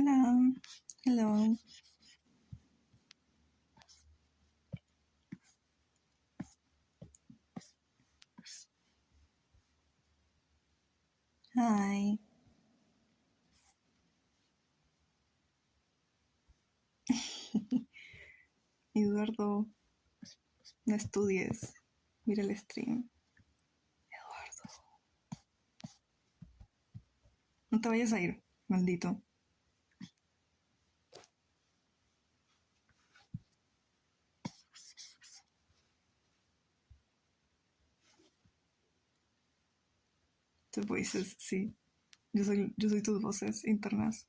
Hola. Hello. Hi. Eduardo, no estudies. Mira el stream. Eduardo. No te vayas a ir, maldito. Tus voices, sí. Yo soy tus voces internas.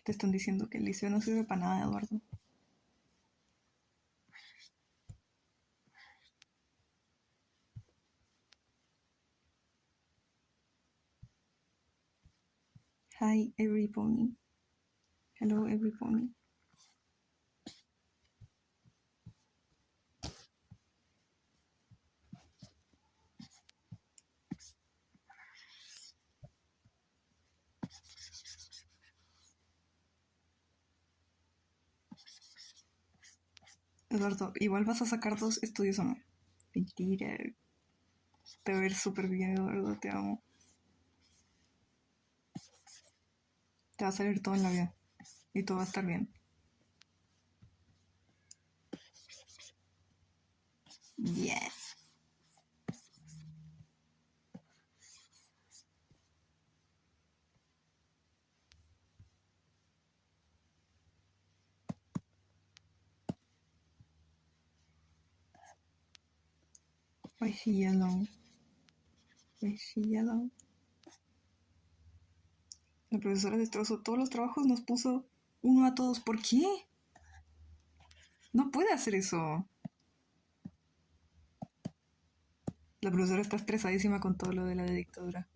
Te están diciendo que el liceo no sirve para nada, Eduardo. Hi, every pony. Hello, every pony. Eduardo, igual vas a sacar 2 estudios o no. Mentira. Te va a ir súper bien, Eduardo, te amo. Te va a salir todo en la vida. Y todo va a estar bien. Yes. Why is she yellow? Why is she yellow? La profesora destrozó todos los trabajos, nos puso 1 a todos. ¿Por qué? No puede hacer eso. La profesora está estresadísima con todo lo de la dictadura.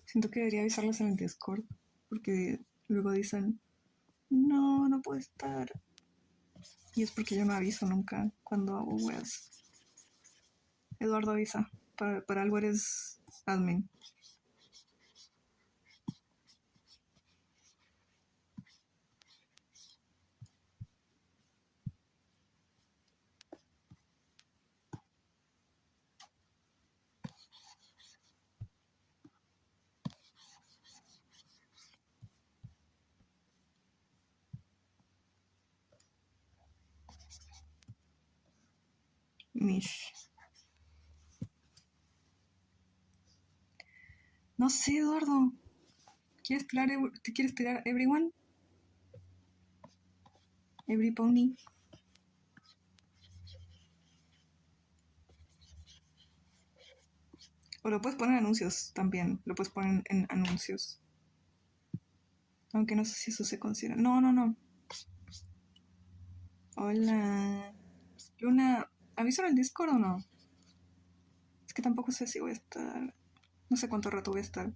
Siento que debería avisarles en el Discord, porque luego dicen, no, no puedo estar. Y es porque yo no aviso nunca cuando hago weas. Eduardo avisa, para algo eres admin. Mish. No sé, Eduardo. ¿Te quieres tirar everyone? Every pony. O lo puedes poner en anuncios también. Lo puedes poner en anuncios. Aunque no sé si eso se considera. No, no, no. Hola. Luna, ¿aviso en el Discord o no? Es que tampoco sé si voy a estar. No sé cuánto rato voy a estar.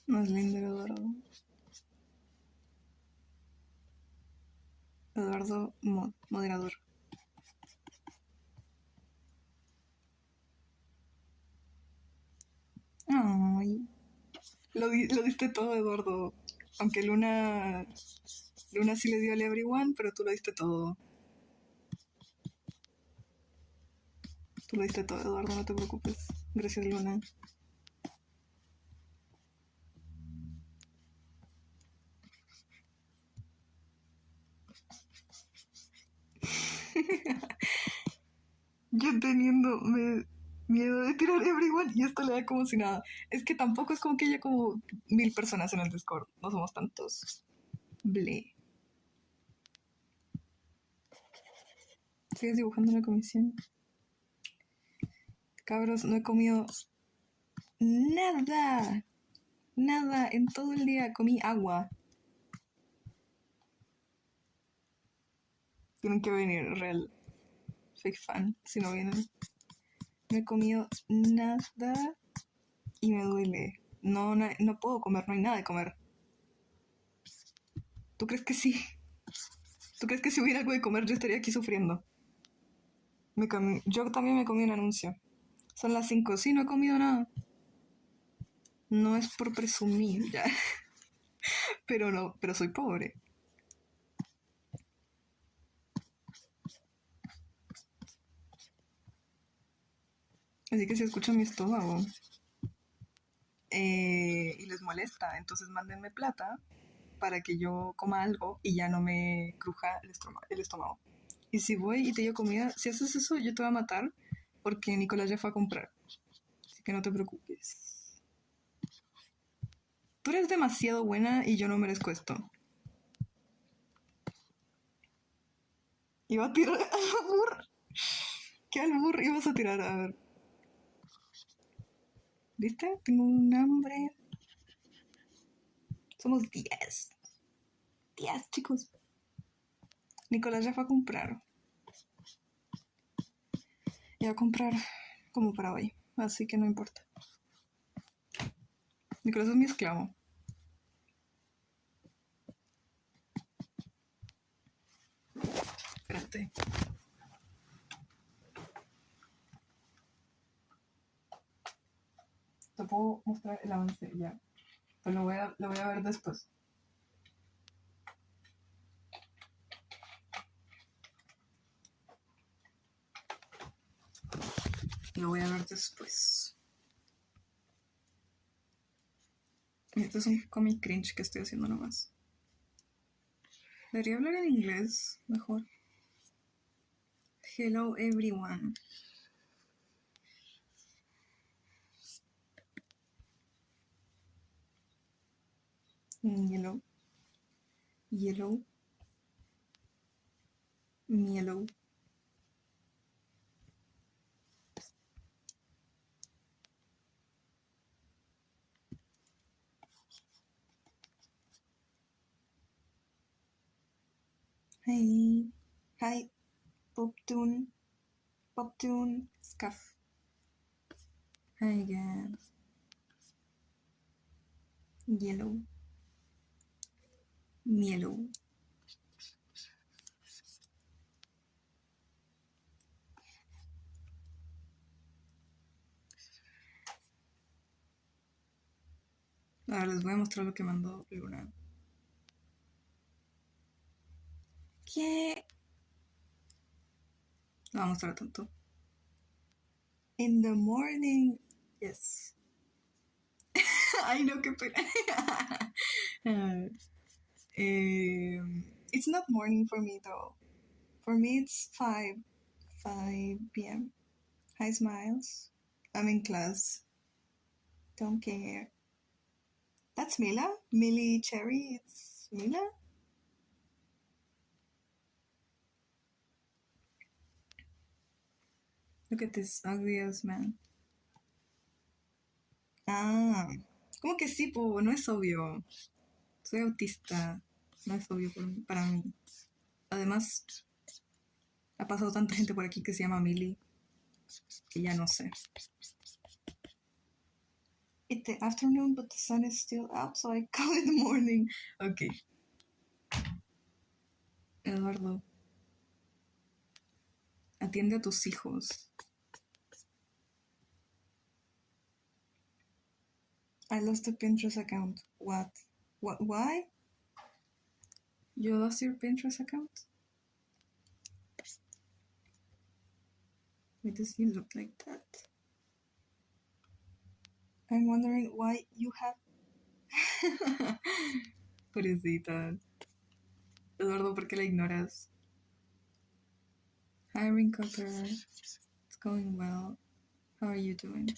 Más lindo, Eduardo. Eduardo, moderador. Ay. Lo diste todo, Eduardo. Aunque Luna Luna sí le dio al everyone, pero tú lo diste todo. Tú lo diste todo, Eduardo, no te preocupes. Gracias, Luna. Yo teniendo miedo de tirar everyone y esto le da como si nada. Es que tampoco es como que haya como 1000 personas en el Discord. No somos tantos. Ble. Sigues dibujando la comisión. Cabros, no he comido nada. Nada. En todo el día comí agua. Tienen que venir, real. Fake fan, si no vienen. No he comido nada y me duele. No puedo comer, no hay nada de comer. ¿Tú crees que sí? ¿Tú crees que si hubiera algo de comer yo estaría aquí sufriendo? Yo también me comí un anuncio. Son las 5. Sí, no he comido nada. No es por presumir, ya. Pero no, pero soy pobre. Así que si escuchan mi estómago y les molesta, entonces mándenme plata para que yo coma algo y ya no me cruja el estómago. Y si voy y te digo comida, si haces eso, yo te voy a matar porque Nicolás ya fue a comprar. Así que no te preocupes. Tú eres demasiado buena y yo no merezco esto. Iba a tirar albur. ¿Qué albur ibas a tirar? A ver. ¿Viste? Tengo un hambre. Somos 10. 10, chicos. Nicolás ya fue a comprar. Ya a comprar como para hoy. Así que no importa. Nicolás es mi esclavo. Espérate. Te puedo mostrar el avance ya. Pero lo voy a ver después. Lo voy a ver después. Y este es un comic cringe que estoy haciendo nomás. Debería hablar en inglés mejor. Hello everyone. Yellow. Yellow. Yellow. Hi. Hi. Poptoon. Poptoon. Scuff. Hi again. Yellow. Yellow. Ahora les voy a mostrar lo que mandó Luna. ¿Qué? No va a mostrar tanto. In the morning. Yes. Ay, no, qué pena. It's not morning for me though. For me, it's 5 p.m. Hi, Smiles. I'm in class. Don't care. That's Mila? Millie Cherry? It's Mila? Look at this ugly ass man. Ah, ¿cómo que sí, po? No es obvio. Soy autista. No es obvio para mí. Además, ha pasado tanta gente por aquí que se llama Millie que ya no sé. It's the afternoon, but the sun is still out, so I call it the morning. Ok. Eduardo, atiende a tus hijos. I lost the Pinterest account. What? Why? You lost your Pinterest account? Why does he look like that? I'm wondering why you have... Pobrecita. Eduardo, ¿por qué la ignoras? Hi, Ringcopper. It's going well. How are you doing?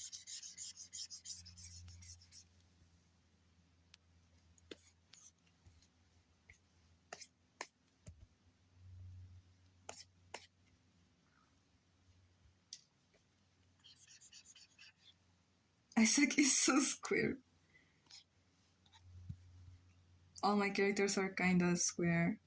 Isaac is so square. All my characters are kinda square.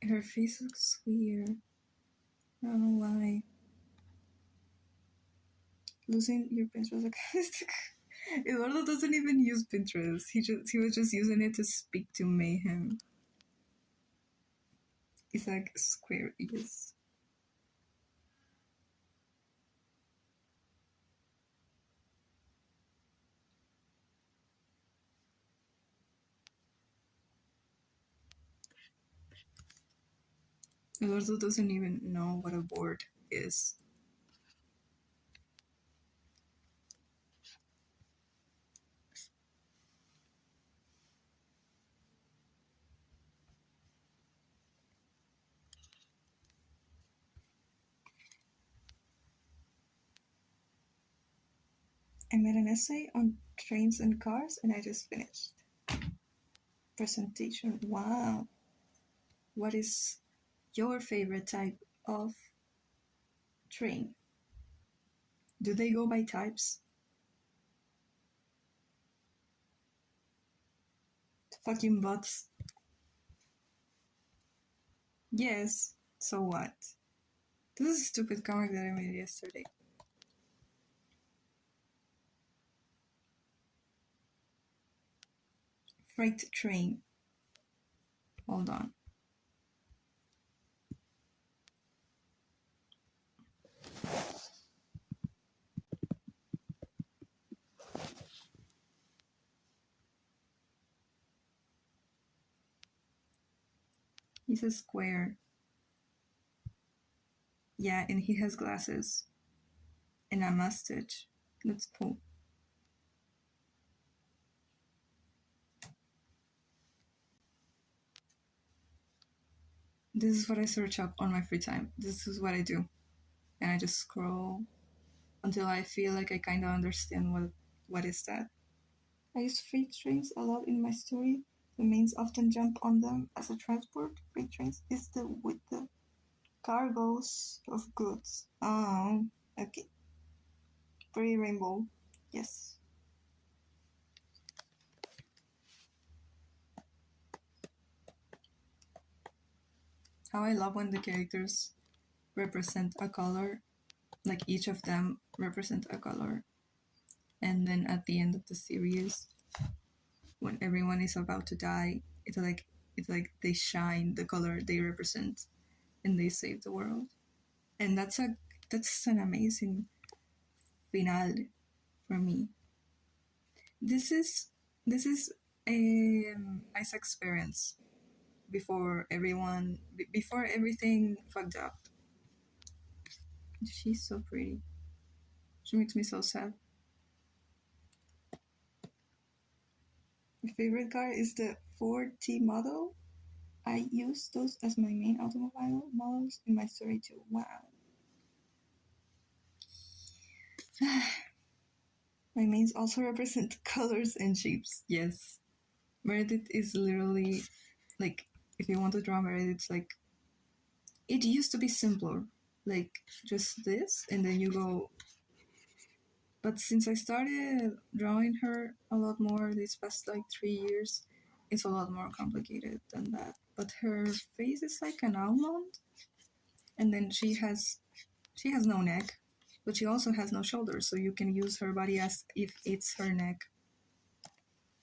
Her face looks weird. I don't know why. Losing your Pinterest account. Eduardo doesn't even use Pinterest. He was just using it to speak to Mayhem. It's like square, yes. Eduardo doesn't even know what a board is. I made an essay on trains and cars and I just finished. Presentation. Wow. What is your favorite type of train? Do they go by types? Fucking bots. Yes, so what? This is a stupid comic that I made yesterday. Freight train. Hold on. He's a square. Yeah, and he has glasses. And a mustache. That's cool. This is what I search up on my free time. This is what I do. And I just scroll until I feel like I kind of understand what is that. I use freight trains a lot in my story. The mains often jump on them as a transport. Freight trains is the with the cargoes of goods. Oh, okay. Pretty rainbow. Yes. How I love when the characters represent a color, like each of them represent a color. And then at the end of the series, when everyone is about to die, it's like they shine the color they represent and they save the world. And that's an amazing finale for me. This is Isaac's experience before everything fucked up. She's so pretty. She makes me so sad. My favorite car is the Ford T model. I use those as my main automobile models in my story too. Wow. My mains also represent colors and shapes. Yes. Meredith is literally like, if you want to draw Meredith, it's like, it used to be simpler. Like just this, and then you go. But since I started drawing her a lot more these past like 3 years, it's a lot more complicated than that. But her face is like an almond, and then she has no neck, but she also has no shoulders, so you can use her body as if it's her neck.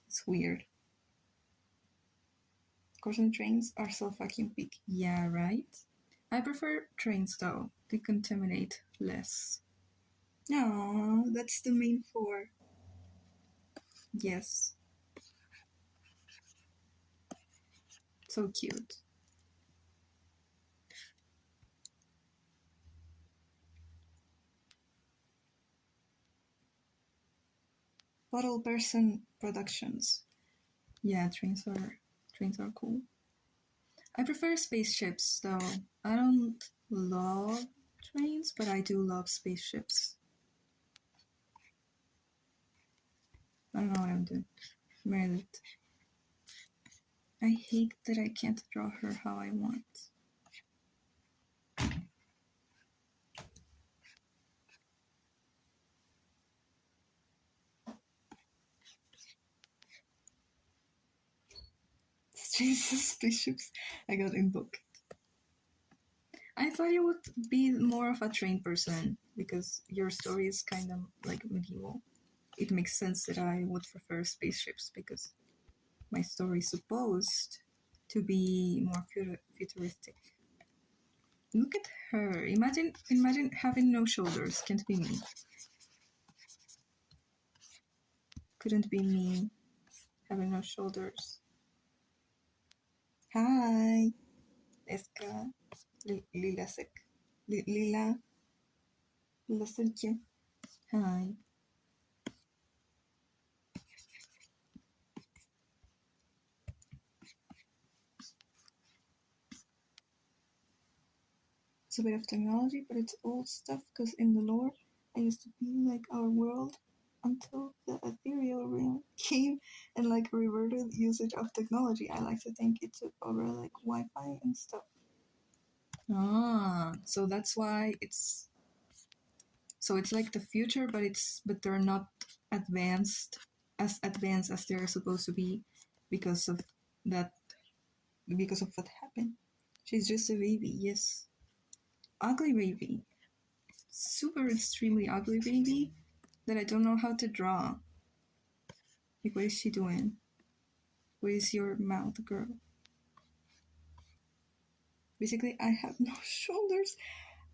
It's weird. Coursing trains are so fucking big. Yeah, right? I prefer trains though. They contaminate less. No, that's the main four. Yes. So cute. Bottle Person Productions. Yeah, trains are cool. I prefer spaceships though. I don't love trains, but I do love spaceships. I don't know what I'm doing. Meredith. I hate that I can't draw her how I want. Jesus, spaceships. I got invoked. I thought you would be more of a train person because your story is kind of like medieval. It makes sense that I would prefer spaceships because my story is supposed to be more futuristic. Look at her. Imagine having no shoulders. Can't be me. Couldn't be me having no shoulders. Hi. Eska. Lila Sek. Lila. Lila Selke. Hi. It's a bit of technology, but it's old stuff because in the lore, I used to be like our world until the ethereal realm came and like reverted usage of technology. I like to think it took over like Wi-Fi and stuff. Ah, so that's why it's like the future, but they're not advanced as they're supposed to be because of that because of what happened. She's just a baby, yes. Ugly baby. Super extremely ugly baby that I don't know how to draw. Like, what is she doing? What is your mouth, girl? Basically, I have no shoulders.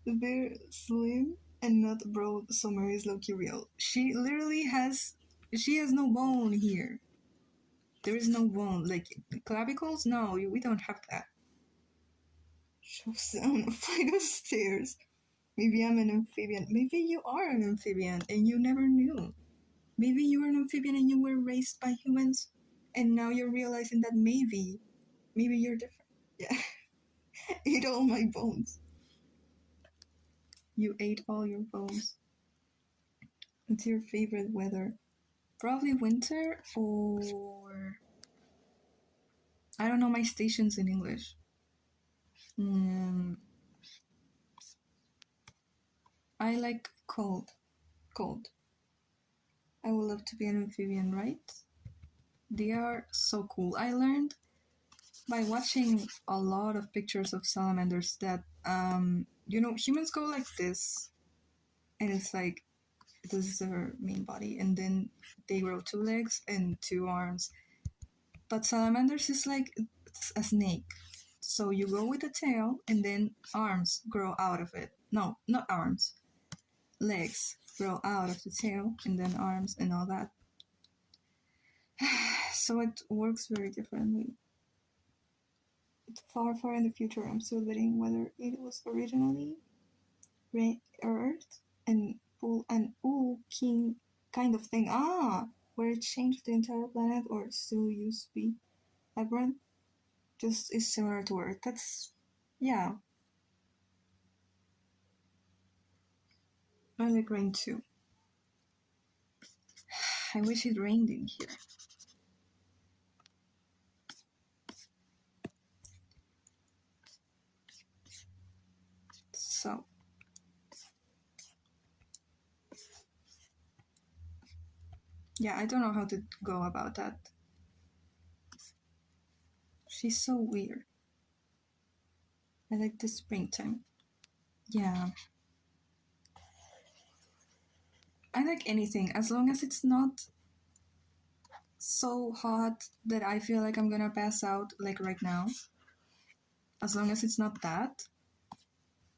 They're slim and not broad, so Mary is low-key real. She has no bone here. There is no bone. Like, clavicles? No, we don't have that. Shows down a flight of stairs. Maybe I'm an amphibian. Maybe you are an amphibian and you never knew. Maybe you were an amphibian and you were raised by humans, and now you're realizing that maybe you're different. Yeah. Ate all my bones. You ate all your bones. What's your favorite weather? Probably winter or I don't know my stations in English. Mm, I like cold. Cold. I would love to be an amphibian, right? They are so cool. I learned by watching a lot of pictures of salamanders that humans go like this, and it's like this is their main body, and then they grow 2 legs and 2 arms. But salamanders is like a snake. So you go with the tail, and then arms grow out of it. No, not arms. Legs grow out of the tail, and then arms and all that. So it works very differently. It's far, far in the future. I'm still debating whether it was originally Earth and Pool and Ooh King kind of thing. Where it changed the entire planet, or still used to be Labyrinth. Just is similar to Earth. That's yeah. I like rain too. I wish it rained in here. So yeah, I don't know how to go about that. She's so weird. I like the springtime. Yeah. I like anything as long as it's not so hot that I feel like I'm gonna pass out like right now. As long as it's not that,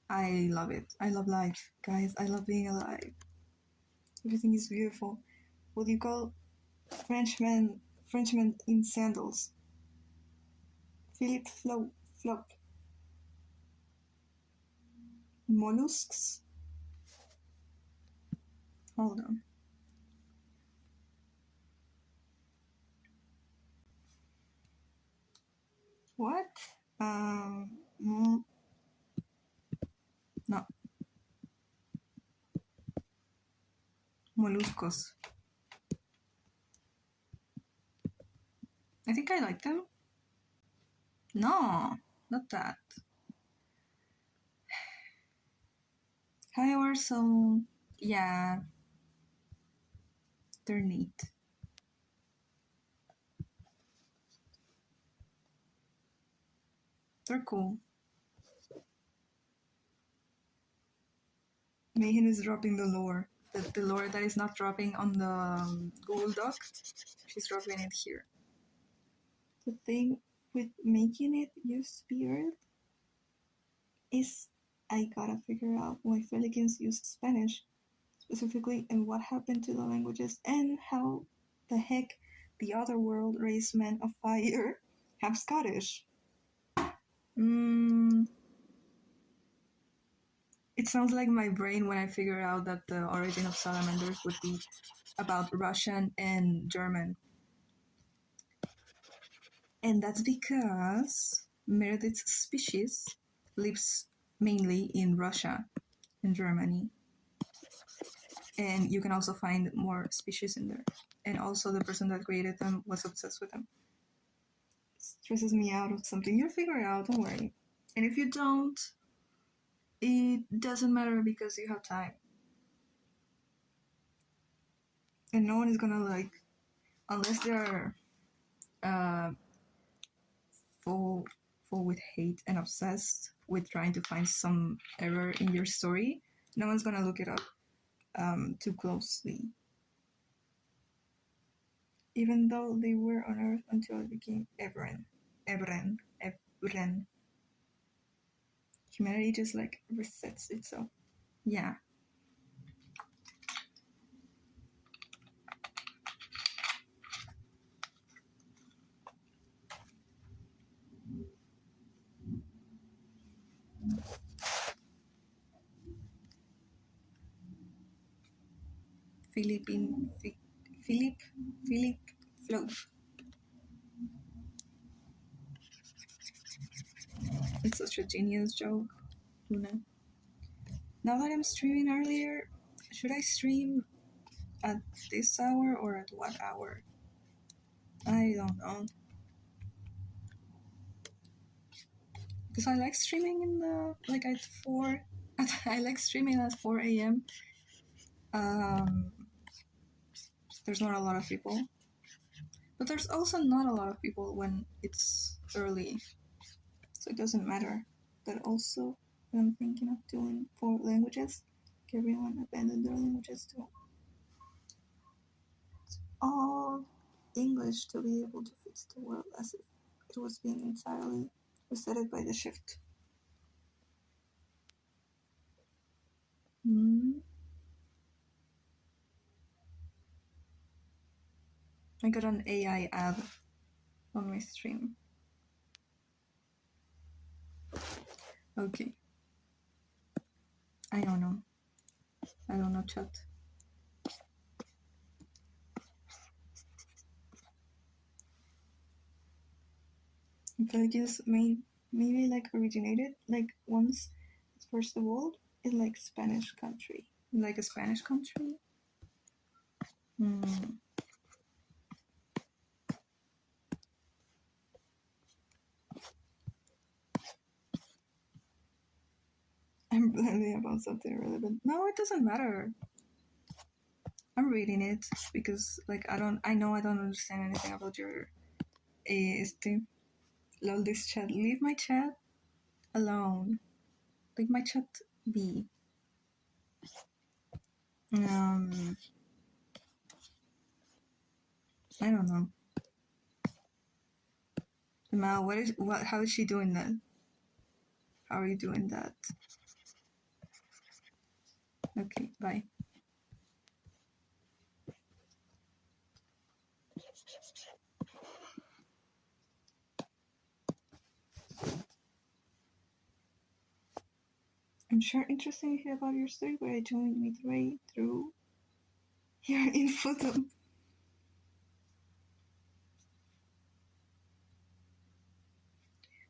I love it. I love life, guys. I love being alive. Everything is beautiful. What do you call Frenchman in sandals. Philip Flop. Mollusks. Hold on. What? No. Molluscos. I think I like them. No, not that. However, so yeah, they're neat. They're cool. Mayhem is dropping the lore. The lore that is not dropping on the Google Doc, she's dropping it here. The thing with making it use Spirit is I gotta figure out why Pelicans use Spanish specifically and what happened to the languages and how the heck the other world race men of fire have Scottish. It sounds like my brain when I figure out that the origin of salamanders would be about Russian and German. And that's because Meredith's species lives mainly in Russia and Germany. And you can also find more species in there. And also the person that created them was obsessed with them. It stresses me out of something. You'll figure it out, don't worry. And if you don't, it doesn't matter because you have time. And no one is gonna like, unless they're full with hate and obsessed with trying to find some error in your story, no one's gonna look it up too closely. Even though they were on Earth until it became Evren. Humanity just like resets itself. Yeah. Philip Float. It's such a genius joke, Luna. Now that I'm streaming earlier, should I stream at this hour or at what hour? I don't know. Because I like streaming in the, like at 4, I like streaming at 4 a.m. There's not a lot of people. But there's also not a lot of people when it's early. So it doesn't matter. But also, I'm thinking of doing 4 languages. Everyone abandoned their languages too. It's all English to be able to fix the world as if it was being entirely resetted by the shift. I got an AI ad on my stream. Okay. I don't know chat. Intelligence maybe like originated like once it's first evolved in like Spanish country. Like a Spanish country? I'm blending about something relevant. No, it doesn't matter. I'm reading it because like I know I don't understand anything about your lol this chat. Leave my chat alone. Leave my chat be. I don't know. Mal, how is she doing that? How are you doing that? Okay, bye. I'm sure interesting to hear about your story, but I joined midway through your info.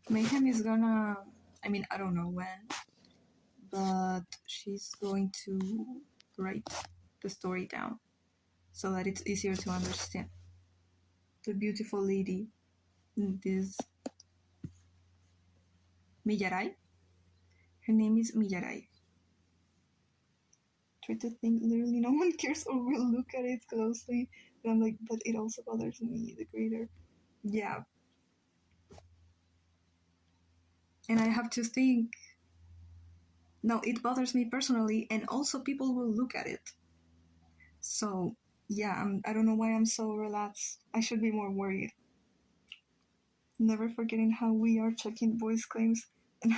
Mayhem is gonna, I mean, I don't know when, but she's going to write the story down so that it's easier to understand. The beautiful lady, this Millaray. Her name is Millaray. Try to think literally no one cares or will look at it closely. But I'm like, but it also bothers me, the creator. Yeah. And I have to think, no, it bothers me personally, and also people will look at it. So, yeah, I don't know why I'm so relaxed. I should be more worried. Never forgetting how we are checking voice claims and,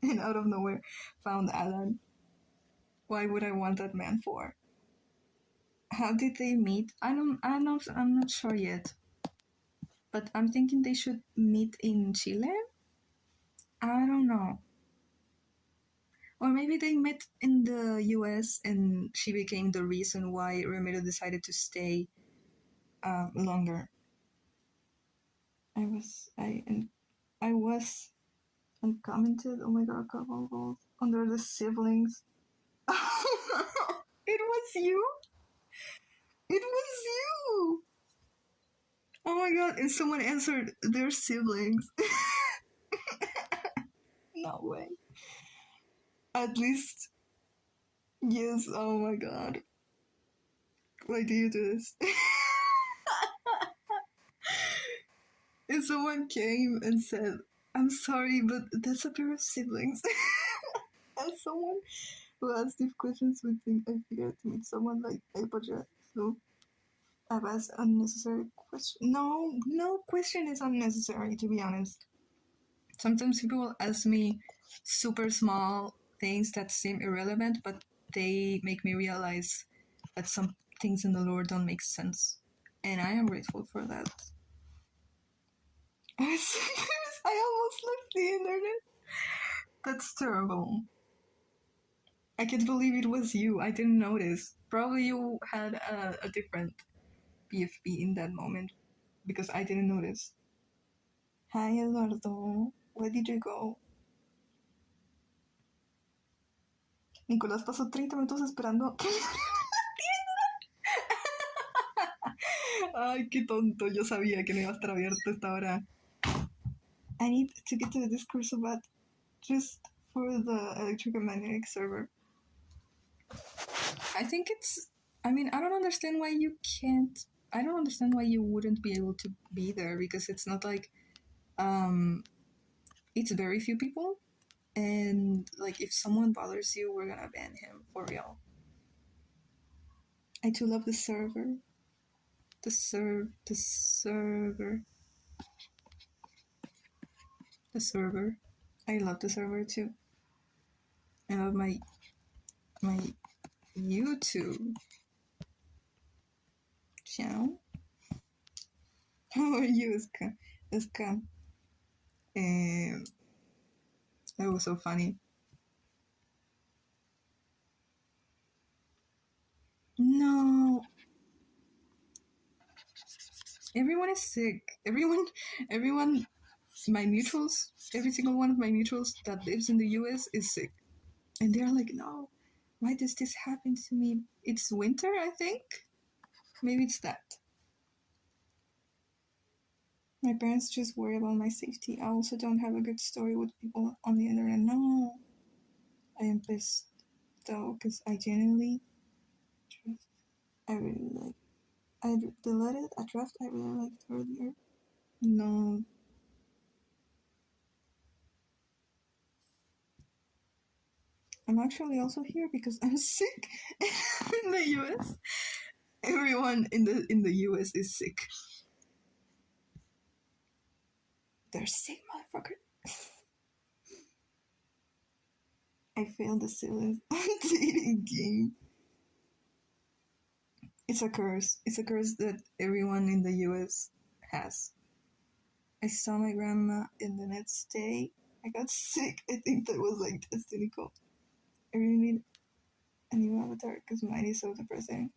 and out of nowhere found Alan. Why would I want that man for? How did they meet? I'm not sure yet. But I'm thinking they should meet in Chile. I don't know. Or maybe they met in the US and she became the reason why Ramiro decided to stay longer. I was uncommented. Oh my god, couple goals under the siblings. It was you? It was you! Oh my god, and someone answered their siblings. No way. At least, yes, oh my god. Why do you do this? And someone came and said, I'm sorry, but that's a pair of siblings. And someone who asked if questions would think I figured to meet someone like Apoja. So I've asked unnecessary question. No question is unnecessary, to be honest. Sometimes people will ask me super small things that seem irrelevant, but they make me realize that some things in the lore don't make sense. And I am grateful for that. I almost left the internet. That's terrible. I can't believe it was you. I didn't notice. Probably you had a different BFB in that moment because I didn't notice. Hi, Eduardo. Where did you go? Nicolás pasó 30 minutos esperando. Ay, qué tonto. Yo sabía que no iba a estar abierto esta hora. I need to get to the Discord so bad. Just for the electromagnetic server. I think it's. I mean, I don't understand why you can't. I don't understand why you wouldn't be able to be there because it's not like. It's very few people, and like if someone bothers you, we're gonna ban him for real. I too love the server. The server. The server. I love the server too. I love my YouTube channel. How are you, Iska? That was so funny. No. Everyone is sick. Everyone, my mutuals, every single one of my mutuals that lives in the US is sick. And they're like, no, why does this happen to me? It's winter, I think. Maybe it's that. My parents just worry about my safety. I also don't have a good story with people on the internet. No. I am pissed though, because I genuinely I really like. I deleted a draft I really liked earlier. No. I'm actually also here because I'm sick in the US. Everyone in the US is sick. They're sick, motherfucker. I failed the siblings dating game. It's a curse. It's a curse that everyone in the US has. I saw my grandma in the next day. I got sick. I think that was like destiny called. I really need a new avatar because mine is so depressing.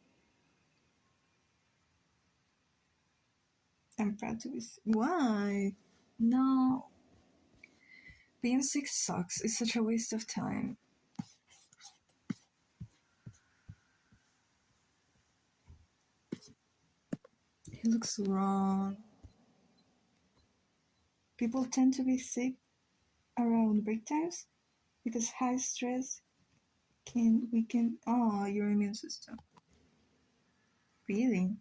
I'm proud to be. Why? No. Being sick sucks. It's such a waste of time. He looks wrong. People tend to be sick around break times because high stress can weaken your immune system. Really?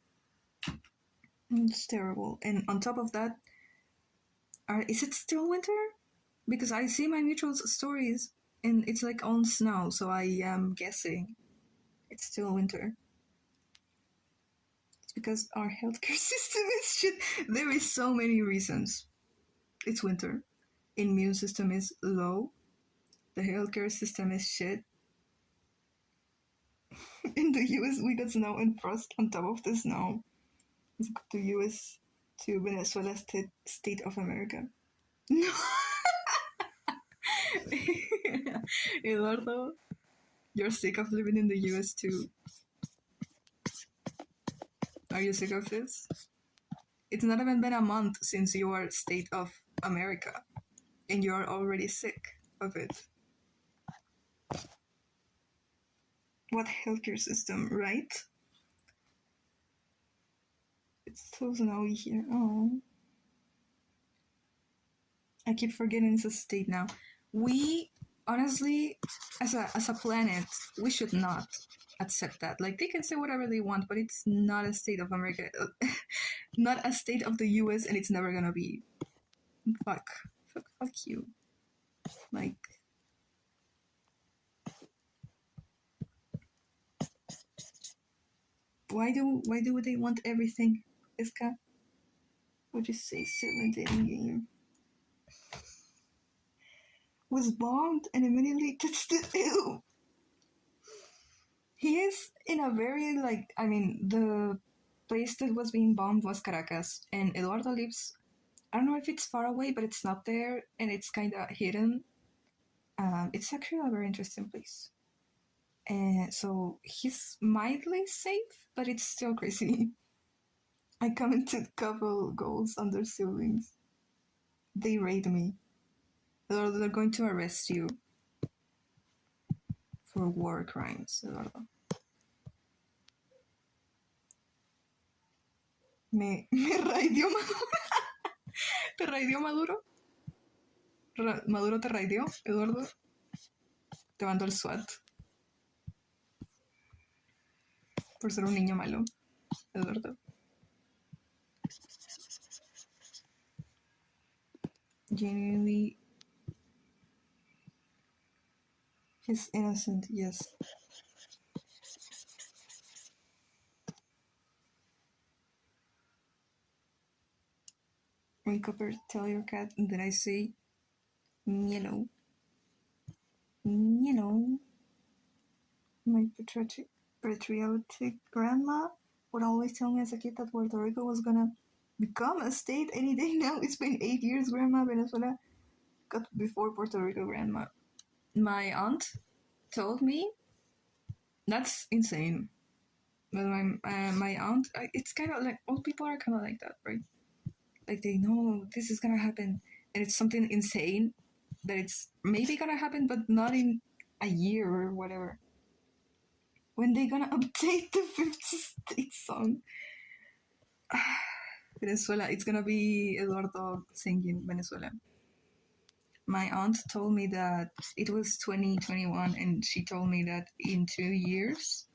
It's terrible. And on top of that, is it still winter? Because I see my mutual's stories and it's like on snow, so I am guessing it's still winter. It's because our healthcare system is shit. There is so many reasons. It's winter. Immune system is low. The healthcare system is shit. In the US, we got snow and frost on top of the snow. Let's go to US, to Venezuela, state of America. No. Eduardo, you're sick of living in the US too. Are you sick of this? It's not even been a month since you are state of America, and you are already sick of it. What healthcare system, right? It's so snowy here. Oh. I keep forgetting it's a state now. We, honestly, as a planet, we should not accept that. Like, they can say whatever they want, but it's not a state of America. Not a state of the US, and it's never gonna be. Fuck you. Like, why do they want everything, Iska? Would you say silly dating game? Was bombed and immediately tested ill. He is in a very, like, I mean, the place that was being bombed was Caracas, and Eduardo lives, I don't know if it's far away, but it's not there, and it's kind of hidden. It's actually a very interesting place. And so he's mildly safe, but it's still crazy. I commented couple goals under siblings. They raid me. They're going to arrest you for war crimes, Eduardo. Me raidió Maduro. ¿Te raidió Maduro? ¿Maduro te raidió, Eduardo? Te mandó el SWAT. Por ser un niño malo, Eduardo. Genuinely, he's innocent, yes. Wake up or tell your cat, and then I say, yellow. My patriotic grandma would always tell me as a kid that Puerto Rico was gonna become a state any day now. It's been 8 years, Grandma. Venezuela got before Puerto Rico, Grandma. My aunt told me that's insane. But my aunt, it's kind of like old people are kind of like that, right? Like they know this is gonna happen, and it's something insane that it's maybe gonna happen, but not in a year or whatever. When they gonna update the 50 state song? Venezuela, it's gonna be Eduardo singing Venezuela. My aunt told me that it was 2021, and she told me that in 2 years,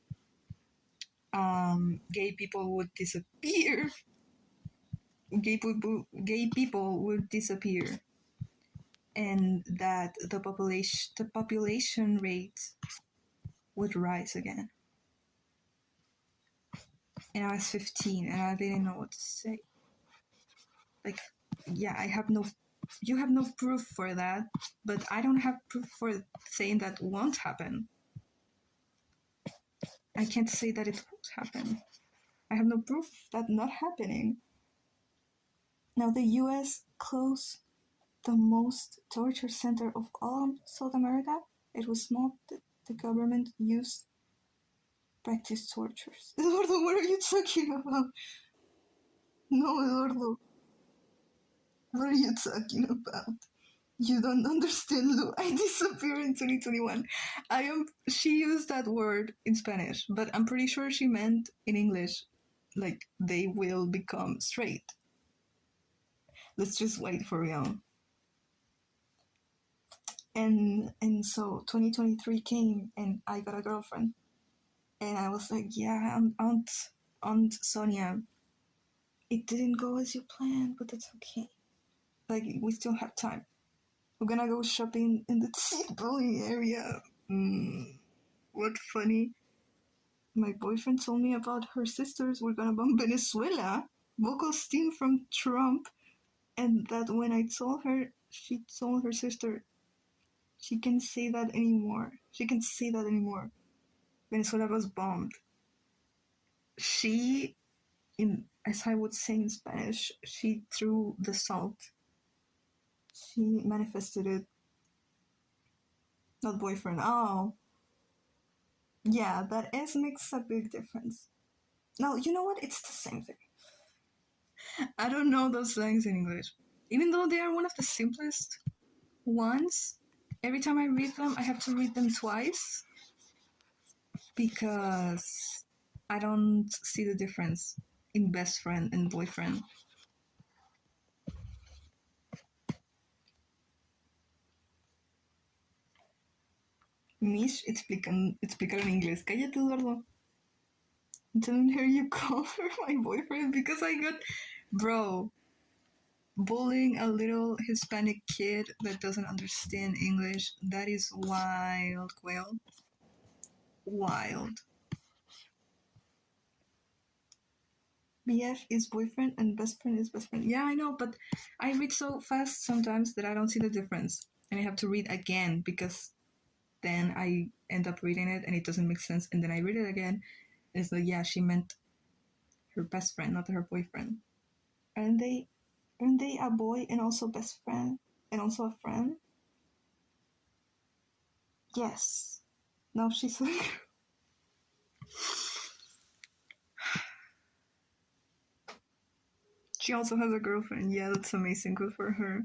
gay people would disappear. Gay people would disappear, and that the population rate would rise again. And I was 15, and I didn't know what to say. Like, yeah, you have no proof for that, but I don't have proof for saying that won't happen. I can't say that it won't happen. I have no proof that not happening. Now the US closed the most torture center of all South America. It was not the government used practice tortures. Eduardo, what are you talking about? No, Eduardo, what are you talking about? You don't understand, Lou. I disappeared in 2021. She used that word in Spanish, but I'm pretty sure she meant in English, like, they will become straight. Let's just wait for real. And so 2023 came and I got a girlfriend. And I was like, yeah, Aunt Sonia, it didn't go as you planned, but that's okay. Like, we still have time. We're gonna go shopping in the seat bullying area. What funny. My boyfriend told me about her sisters were gonna bomb Venezuela. Vocal steam from Trump. And that when I told her, she told her sister, she can't say that anymore. She can't say that anymore. Venezuela was bombed. She, as I would say in Spanish, she threw the salt. She manifested it. Not boyfriend. Oh. Yeah, that S makes a big difference. No, you know what? It's the same thing. I don't know those slangs in English. Even though they are one of the simplest ones, every time I read them, I have to read them twice because I don't see the difference in best friend and boyfriend. Mish, explicar en inglés. Cállate, Eduardo. Didn't hear you call her my boyfriend because I got, bro, bullying a little Hispanic kid that doesn't understand English. That is wild, Quail. Wild. BF is boyfriend and best friend is best friend. Yeah, I know, but I read so fast sometimes that I don't see the difference. And I have to read again because then I end up reading it and it doesn't make sense. And then I read it again. And it's like, yeah, she meant her best friend, not her boyfriend. Aren't they a boy and also best friend and also a friend? Yes. No, she's like. She also has a girlfriend. Yeah, that's amazing. Good for her.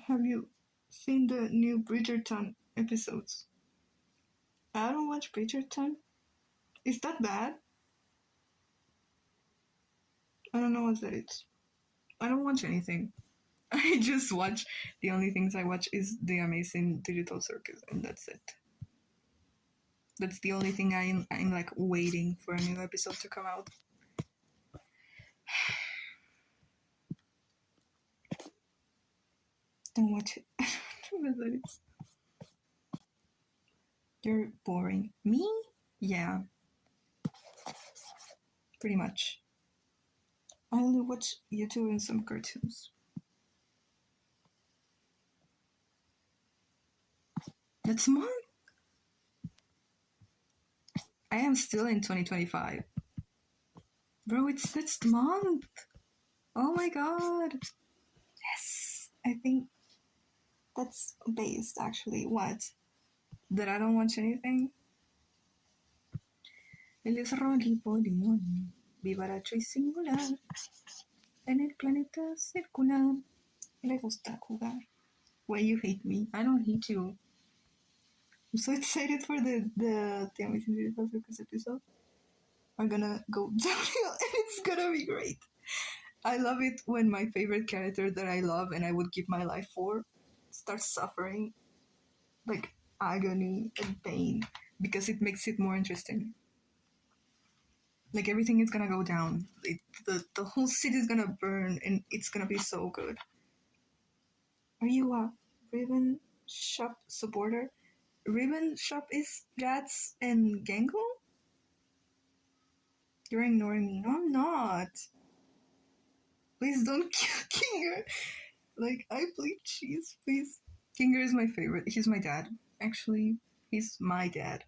Have you seen the new Bridgerton episodes? I don't watch Bridgerton. Is that bad? I don't know what that is. I don't watch anything. I just watch. The only things I watch is The Amazing Digital Circus, and that's it. That's the only thing I'm like waiting for a new episode to come out. Don't watch it. I don't know what that is. You're boring. Me? Yeah. Pretty much. I only watch YouTube and some cartoons. Next month? I am still in 2025. Bro, it's next month. Oh my god. Yes. I think that's based actually. What? That I don't watch anything? Él es Rolly vivaracho y singular. En el planeta circular. Le gusta jugar. Why you hate me? I don't hate you. I'm so excited for the Te Amazing Digital Circus episode. I'm gonna go downhill and it's gonna be great. I love it when my favorite character that I love and I would give my life for starts suffering like agony and pain because it makes it more interesting. Like everything is gonna go down. The whole city is gonna burn and it's gonna be so good. Are you a Ribbon Shop supporter? Ribbon Shop is Jats and Gengo? You're ignoring me. No, I'm not. Please don't kill Kinger. Like, I bleed cheese, please. Kinger is my favorite. He's my dad. Actually, he's my dad.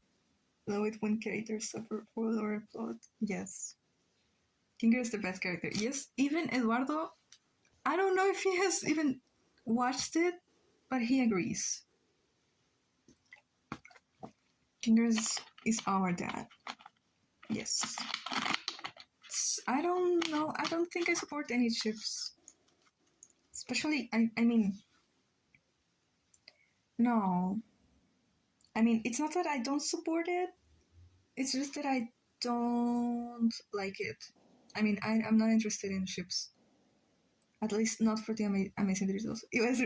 Love it when characters suffer for lower plot. Yes. Kinger is the best character. Yes, even Eduardo, I don't know if he has even watched it, but he agrees. Kinger is our dad. Yes. I don't know. I don't think I support any ships. Especially, I mean, no. I mean, it's not that I don't support it. It's just that I don't like it. I mean, I'm not interested in ships. At least not for the Amazing Digital. It was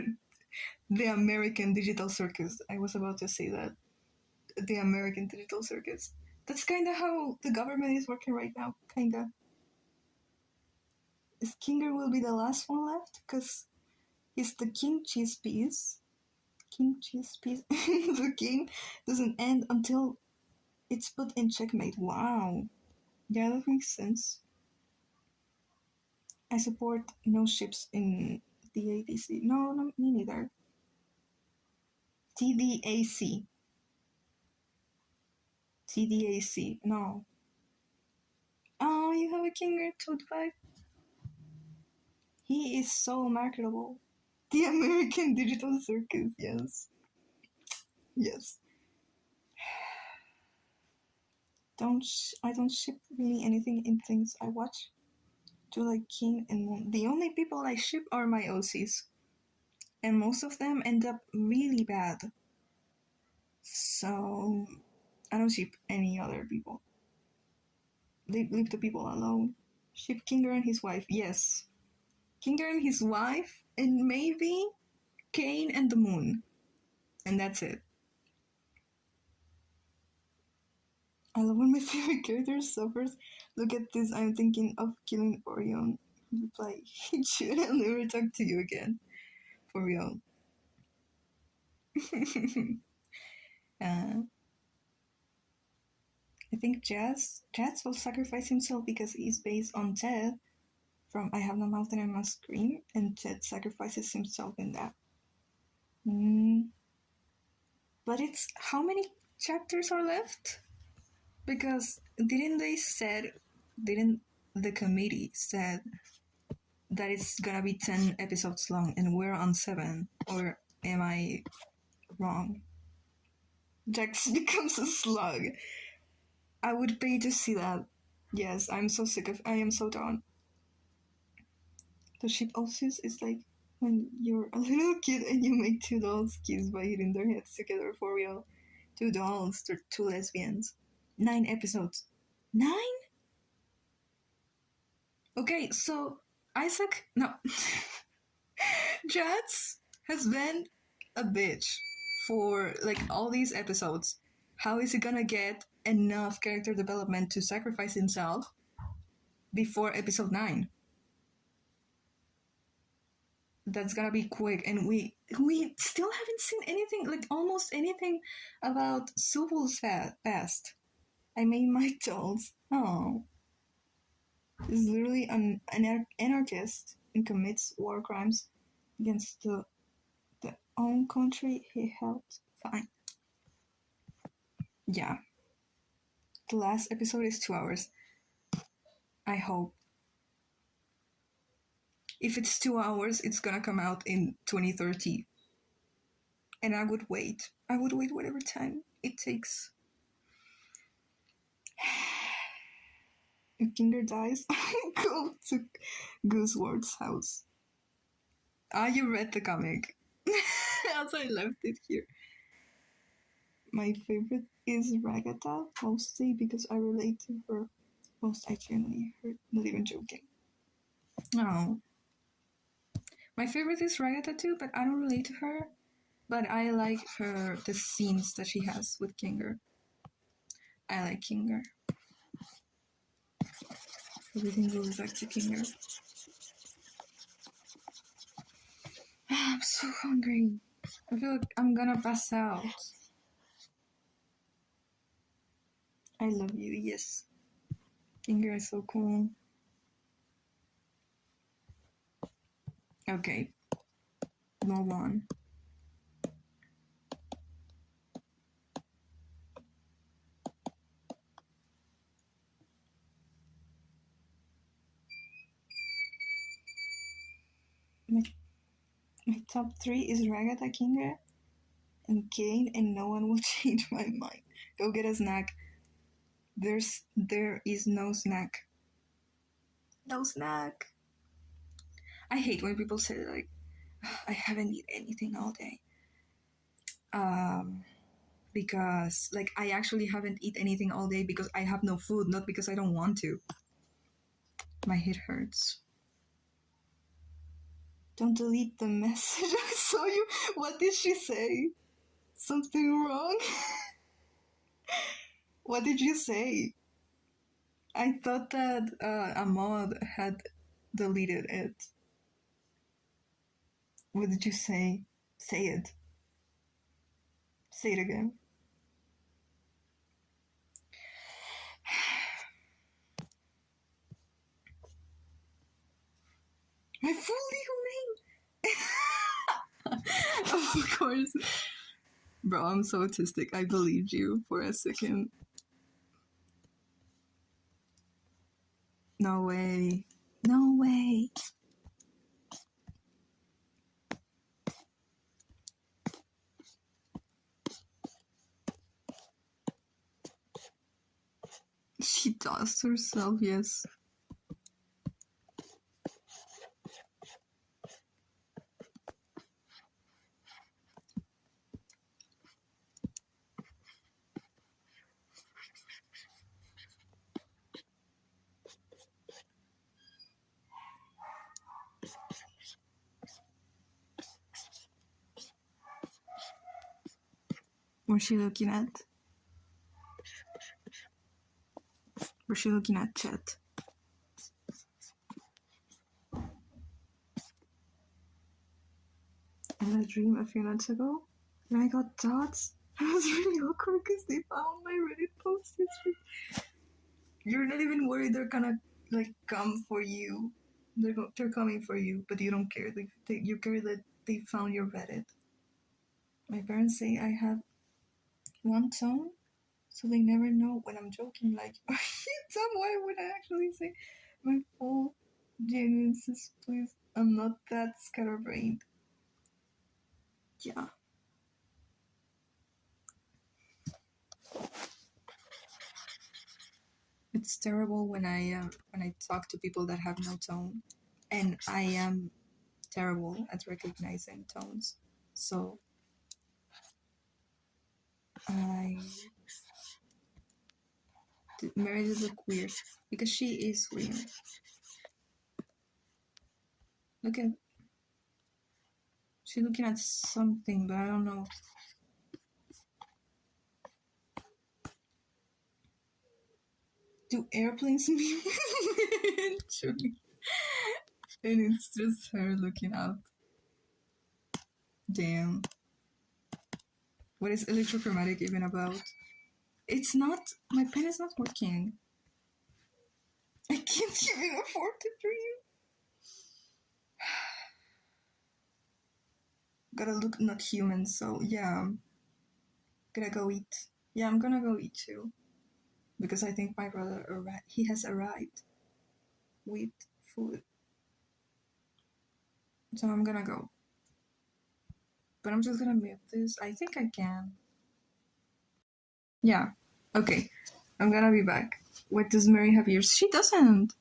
the American Digital Circus. I was about to say that. The American Digital Circus. That's kind of how the government is working right now. Kinda. Kinger will be the last one left because he's the king cheese piece. King cheese piece. The king doesn't end until it's put in checkmate. Wow. Yeah, that makes sense. I support no ships in the ADC. No, me neither. TDAC. TDAC. No. Oh, you have a Kinger Toad 5? He is so marketable. The American Digital Circus, yes. Yes. I don't ship really anything in things I watch. Do like King and Moon. The only people I ship are my OCs. And most of them end up really bad. So I don't ship any other people. Leave the people alone. Ship Kinger and his wife, yes. Kinger and his wife, and maybe Kane and the Moon. And that's it. I love when my favorite character suffers. Look at this, I'm thinking of killing Orion. Reply, should I'll never talk to you again. For real. I think Jazz will sacrifice himself because he's based on Ted from I Have No Mouth and I Must Scream, and Ted sacrifices himself in that. But it's how many chapters are left? Because didn't the committee said that it's gonna be 10 episodes long and we're on 7? Or am I wrong? Jax becomes a slug. I would pay to see that. Yes, I am so done. The ship also is like when you're a little kid and you make two dolls kiss by hitting their heads together for real. Two dolls, two lesbians. 9 episodes. 9? Okay, so Isaac, no. Jats has been a bitch for like all these episodes. How is he gonna get enough character development to sacrifice himself before episode 9? That's gonna be quick, and we still haven't seen anything, like almost anything about Subul's past. I made my dolls. Oh. He's literally an anarchist and commits war crimes against the own country he helped find. Yeah. The last episode is 2 hours. I hope. If it's 2 hours, it's gonna come out in 2030. And I would wait. I would wait whatever time it takes. If Kinger dies, go to Gooseward's house. Ah, you read the comic. Also, I left it here. My favorite is Ragatha, mostly because I relate to her. Most I genuinely hurt, not even joking. No. My favorite is Ragatha too, but I don't relate to her. But I like the scenes that she has with Kinger. I like Kinger. Everything goes back to Kinger. I'm so hungry. I feel like I'm gonna pass out. I love you, yes. Kinger is so cool. Okay. Move on. My top 3 is Ragata Kinga and Kane, and no one will change my mind. Go get a snack. There is no snack. No snack. I hate when people say like, I haven't eaten anything all day. Because like I actually haven't eaten anything all day because I have no food, not because I don't want to. My head hurts. Don't delete the message. I saw you. What did she say? Something wrong? What did you say? I thought that Ahmad had deleted it. What did you say? Say it. Say it again. My full legal name! Of course. Bro, I'm so autistic. I believed you for a second. No way. No way. She does herself, yes. What's she looking at? Was she looking at chat? I had a dream a few nights ago and I got dots. It was really awkward because they found my Reddit post history. You're not even worried they're gonna like come for you. They're coming for you, but you don't care. You care that they found your Reddit. My parents say I have one tone, so they never know when I'm joking. Like, are you dumb? Why would I actually say my full genuine sis, please? I'm not that scatterbrained. Yeah. It's terrible when I talk to people that have no tone, and I am terrible at recognizing tones. So Mary did look weird because she is weird. Look at she's looking at something, but I don't know. Do airplanes mean? And it's just her looking up. Damn. What is electrochromatic even about? It's not. My pen is not working. I can't even afford to dream. Gotta look not human, so yeah. Gotta go eat. Yeah, I'm gonna go eat too. Because I think my brother he has arrived with food. So I'm gonna go. But I'm just gonna mute this. I think I can. Yeah. Okay. I'm gonna be back. What, does Mary have ears? She doesn't.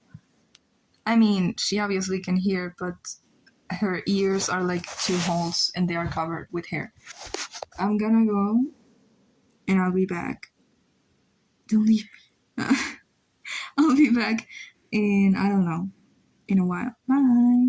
I mean, she obviously can hear, but her ears are like 2 holes and they are covered with hair. I'm gonna go and I'll be back. Don't leave me. I'll be back in, I don't know, in a while. Bye.